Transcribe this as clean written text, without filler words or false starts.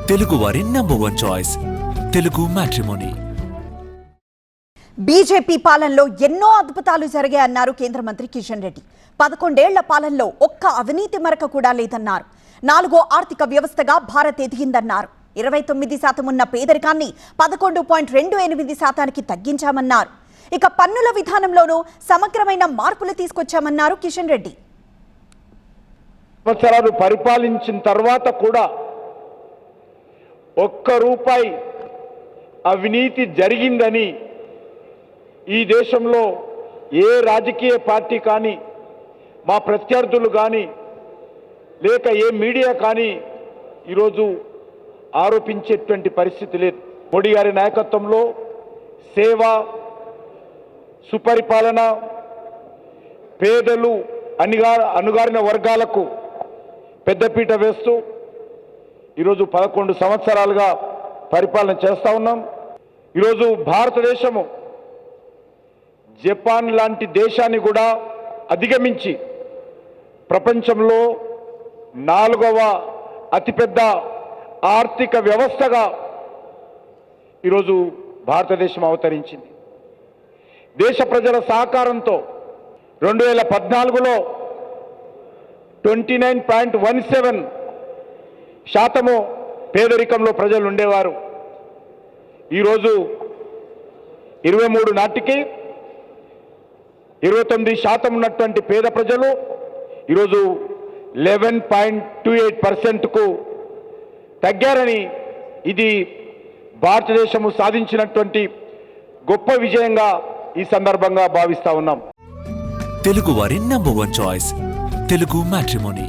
తెలుగు వారి #1 choice Telugu matrimony. BJP పాలనలో ఎన్నో అద్భుతాలు జరిగాయన్నారు కేంద్ర మంత్రి కిషన్ రెడ్డి. 11 ఏళ్ల పాలనలో ఒక్క అవినీతి మరక కూడా లేదన్నారు. 4వ ఆర్థిక వ్యవస్థగా భారత్ ఎదిగిందన్నారు. 29% ఉన్న పేదరికాన్ని 11.28% తగ్గించామన్నారు. ఇక పన్నుల విధానంలోనూ సమగ్రమైన మార్పులు తీసుకొచ్చామన్నారు కిషన్ రెడ్డి. సంవత్సరాలు పరిపాలించిన తర్వాత కూడా ₹1 అవినీతి జరిగిందని ఈ దేశంలో ఏ రాజకీయ పార్టీ కానీ, మా ప్రత్యర్థులు కానీ, లేక ఏ మీడియా కానీ ఈరోజు ఆరోపించేటువంటి పరిస్థితి లేదు. మోడీ గారి నాయకత్వంలో సేవ, సుపరిపాలన, పేదలు, అణగారిన వర్గాలకు పెద్దపీట వేస్తూ ఈరోజు 11 సంవత్సరాలుగా పరిపాలన చేస్తూ ఉన్నాం. ఈరోజు భారతదేశము జపాన్ లాంటి దేశాన్ని కూడా అధిగమించి ప్రపంచంలో 4వ అతిపెద్ద ఆర్థిక వ్యవస్థగా ఈరోజు భారతదేశం అవతరించింది. దేశ ప్రజల సహకారంతో 2014లో 29.17% పేదరికంలో ప్రజలు ఉండేవారు. ఈరోజు 23 నాటికి 29% ఉన్నటువంటి పేద ప్రజలు ఈరోజు 11.28%కు తగ్గారని, ఇది భారతదేశము సాధించినటువంటి గొప్ప విజయంగా ఈ సందర్భంగా భావిస్తా ఉన్నాం. తెలుగు వారి #1 చాయిస్ తెలుగు మ్యాట్రిమోనీ.